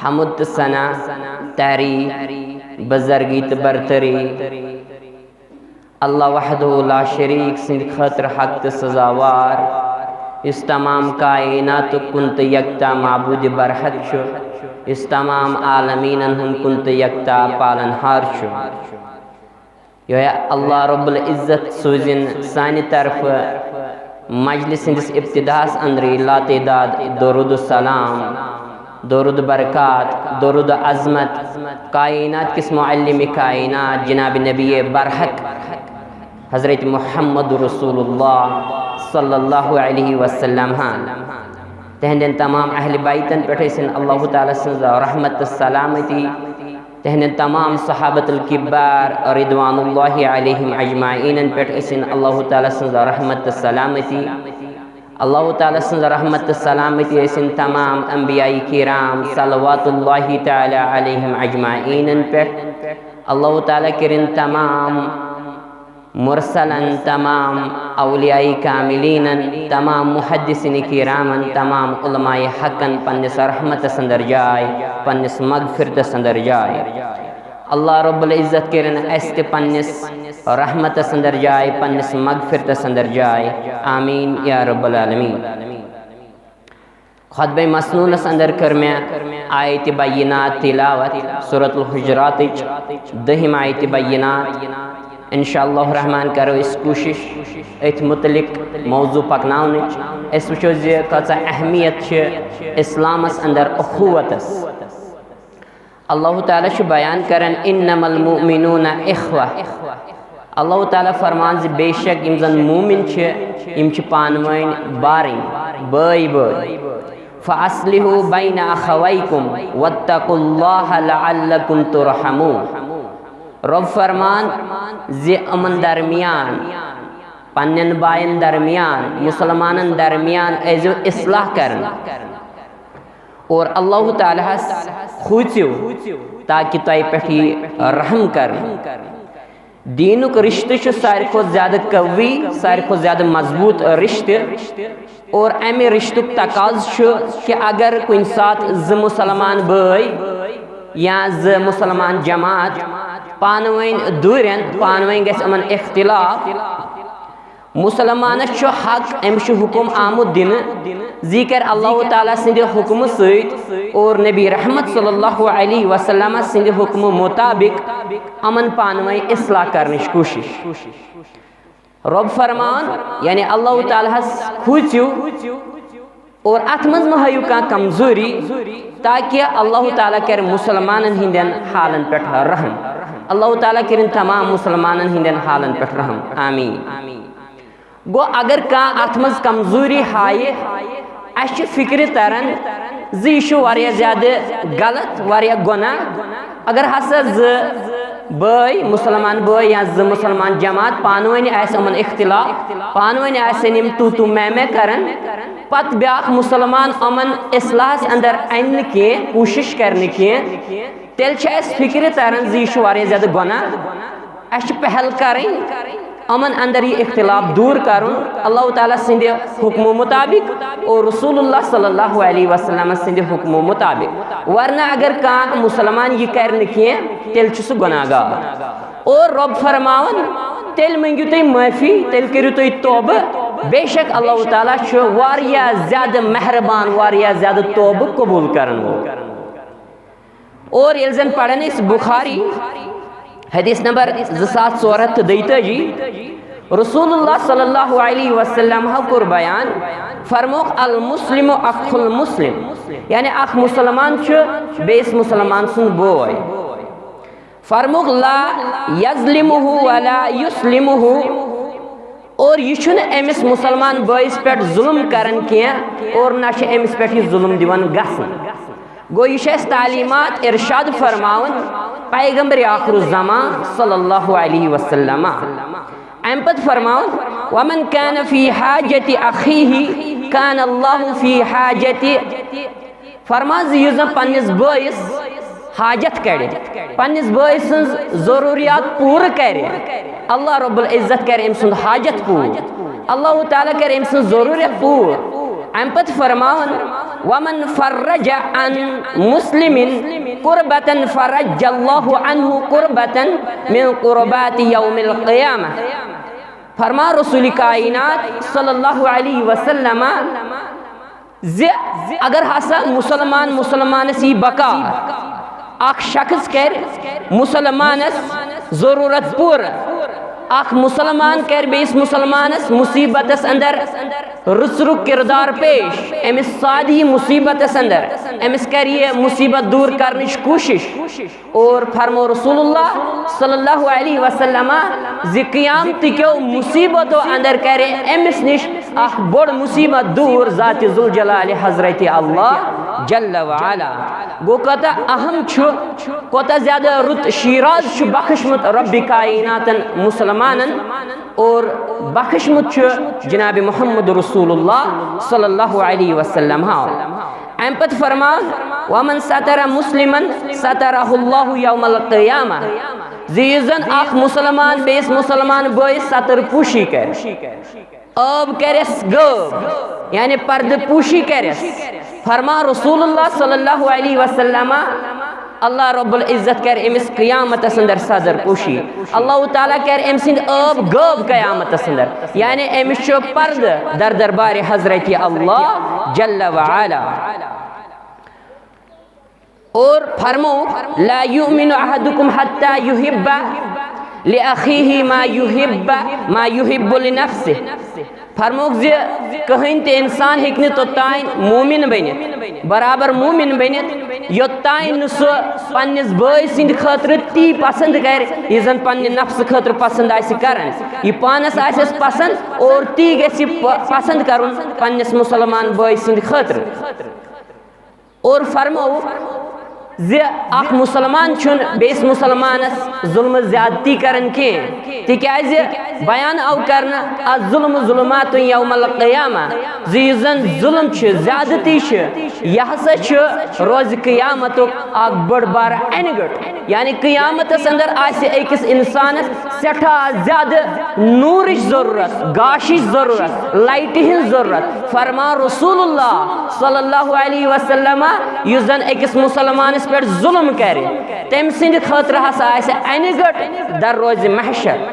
हमुद सना तहरी बजरगी तो बरतरी अल्लाह वहदहु ला शरीक सिंध खतर हक तो सजावार इस तमाम कायनात कुंत यकता माबूद बरहक छु इस तमाम आलमीन हम कुंत यकता पालनहार छु यो अल्लाह रब्बुल इज़्ज़त सूजिन सानी तरफ मजलिस सिंधिस इब्तिदास अंदरी लातेदाद दरूद सलाम दरूद बरकात दरूद अज़मत कायनात किस मुअल्लिम कायनात जनाब नबी बरहक हज़रत मुहम्मद रसूलुल्लाह सल्लल्लाहु अलैहि वसल्लम तहंदन तमाम अहल बैतन पे अल्लाह ताला सज़ रहमत सलामती तहंदन तमाम सहाबतुल किब्बार रिदवानुल्लाहि अलैहिम अजमाइन पे अल्लाह ताला सज़ रहमत सलामती अल्लाह ताला सज़ रहमत सलामती तमाम अंबियाई किराम सल्लल्लाहु ताला अलैहिम अजमाइन पे अल्लाह ताला करिन तमाम मुरसलन तमाम औलियाई कामिलीनन तमाम मुहद्दिसिन किरामन तमाम उलमाए हकन पन्निस रहमत संदर जाय पन्निस मगफिरत संदर जाय अल्लाह रब्बुल इज़्ज़त करिन अस्ते पन्निस रहमत संदर जाय पन्निस मगफिरत संदर जाय आमीन या रब्बल आलमीन। खुतबे मसनून अंदर कर में आयत बय्यिनात तिलावत सूरतुल हुजुरात दहिम आयत बय्यिनात इंशाअल्लाह रहमान करो इस कोशिश अथ मुतलिक मौजू पकनावन वो कचा अहमियत इस्लामस अंदर अखुवतस अल्लाह ताला बयान करन इन्नमल मुमिनूना इख्वा अल्लाह ताला फरमान बेशक यम जन मोमिन यम पानवन बारिन बय बय फ़अस्लिहू बैन अखवैकुम वत्तकुल्लाह लअल्लकुम तुरहमून। रब फरमान अमन दरमियान पन्न बायन दरमियान मुसलमान दरमियान एजो इस्लाह करन और अल्लाह ताला खूचो ताकि तय पे रहम कर। दीनुक रिश्ते सारे को ज़्यादा कवी सारे को ज़्यादा मजबूत रिश्ते और अमे रिश्तुक तकाज कि अगर कुन सात ज मुसलमान बय या ज मुसलमान जमात पानवन दूरन पानवन गस अमन इख्तिलाफ मुसलमान हक अम्स हुकुम आमुद दिन जिक्र अल्लाह ताला सिंध हुकुम सत और नबी रहमत सल्लल्लाहु अलैहि वसल्लम सिंध हुकुम मुताबिक अमन पानवन इस्लाह करने कोशिश। रब फरमान यानी अल्लाह ताला खूचू और अत मज महयू का कमजोरी ताकि अल्लाह ताला कर मुसलमान हिंदन हालन पे रहम अल्लाह ताला कर तमाम मुसलमान हिंदन हालन पे रहम आमीन। गो अगर का अत मज कमजोरी हाय अश फिक्र तरन यह ज्यादा गलत वारिया गुनाह अगर हसा बय मुसलमान बय या ज मुसलमान जमात पानवन अमन इख्तिलाफ पानवन तू तू मैं करन पत ब्याख मुसलमान अमन इस्लाहस अंदर अन के कोशिश करने के तेल फिक्र तरन यह ज्यादा गुनाह अश पहल करें अमन अंदर ये इख्तिलाफ दूर करुन अल्लाह ताला सिंध हुक्म मुताबिक और रसूलुल्लाह सल्लल्लाहु अलैहि वसल्लम सिंध हुक्म मुताबिक वरना अगर का मुसलमान ये कर तेल सह गुनाहगार और रब फरमावन तेल मंगू तुम माफ़ी तेल करू तुम तौब बेशक अल्लाह ताला वारिया ज्यादा मेहरबान वारिया ज्यादा तौब कबूल करन और ये जन पढ़न इस बुखारी हदीस नंबर 2442 रसूलुल्लाह सल्लल्लाहु अलैहि वसल्लम कोर बयान फरमोक अल मुस्लिम अखुल मुस्लिम यानी अख मुसलमान बेस मुसलमान सुन बोय फरमोक ला यज़लिमुहु वला युस्लिमुहु और यह अमिस मुसलमान बयस पे जुल्म करन और ना अमिस पे जुल्म दिवन गसन। गो यह तालीमात इरशाद फरमावन पैगंबर आखिरुज़्ज़मान सल्लल्लाहु अलैहि वसल्लम अम पत फरमावन वमन कान फी हाजति अखीही कान अल्लाहु फी हाजति फरमाज युज पन्निस बयस हाजत करे पन्निस बयस जरूरियात पूर करे अल्लाह रब्बुल इज़्ज़त करे अम सुंद हाजत पूर अल्लाह ताला करे अम सुंद जरूरियत पूर अम पत फरमावन वमन फर्रज अन मुस्लिमिन कुर्बतन फरज्जल्लाहु अन्हु कुर्बतन मिन कुर्बाति यौमिल क़ियामह। फरमा रसूल कायनात सल्लल्लाहु अलैहि वसल्लम ज़ अगर हसा मुसलमान मुसलमानस यी बका अख शख्स कर मुसलमानस ज़रूरत पूर अख मुसलमान कर बेस मुसलमानस मुसीबतस अंदर रुसरु किरदार पेश अमिस सादी मुसीबतस अंदर अमिस कर ये मुसीबत दूर करने की कोशिश। और फरमो रसूलुल्लाह सल्लल्लाहु अलैहि वसल्लम ज़ क़यामत क्यों मुसीबतों अंदर करे अमिस निश अख बड़ मुसीबत दूर ज़ात ज़ुल जलाल हज़रत अल्लाह जल्ल व अला। गो कता अहम छु कोता ज्यादा रुत शीराज छु बख्शमत रब्बी कायनातन मुसलमानन और बख्शमत छु जनाब मोहम्मद रसूलुल्लाह सल्लल्लाहु अलैहि वसल्लम। अम पत फरमा वमन सतरा मुस्लिमन सतरहुल्लाहु यौमल क़ियामह ज़ीज़न अख मुसलमान बेस मुसलमान बोय सतर पुशी कर अब करस गब यानी पर्द पुशी करस। फरमा रसूलुल्लाह सल्लल्लाहु अलैहि वसल्लम अल्लाह रब्बुल इज्जत कर अमिस क़यामत अंदर सदर पुशी अल्लाह ताला कर अम सिंद अब गब क़यामत अंदर यानी अमिस छो पर्द दर दरबार हज़रत अल्लाह जल्ल व अला। और फरमो ला युमिनु अहदुकुम हत्ता युहिब्बा लिअखीही मा युहिब्बु लिनफ्सिही। फरमोक ज़ कहीं ते इंसान हेक्ने तोताइन मोमिन बनित बराबर मोमिन बनित योताइन सो पन्निस बॉय सिंद खतर ती पसंद कर ये जन पन्ने नफ्स खतर पसंद आसि करन ये पानस आसस पसंद और ती गछि पसंद करुन पन्निस मुसलमान बॉय सिंद खतर। और फरमो ज़ अख मुसलमान छुन बेस मुसलमानस जुल्म ज्यादती करन के तिकाज बयान आव करना अज़ुल्म ज़ुल्मात यौमल क़ियामह ज़ीज़न जुल्म छ ज्यादती छ यह स रोज क़ियामतुक अख बड़ बार अनगट यानी क़ियामत अंदर आसे अकिस इंसानस सेठा ज्यादा नूरिश जरूरत गाशिश जरूरत लाइट हिंद जरूरत। फरमा रसूलुल्लाह सल्लल्लाहु अलैहि वसल्लम युस जन अकिस मुसलमानस पे जुल्म करे तम सिंद खतर हसा आसे अनगट दर रोज महशर।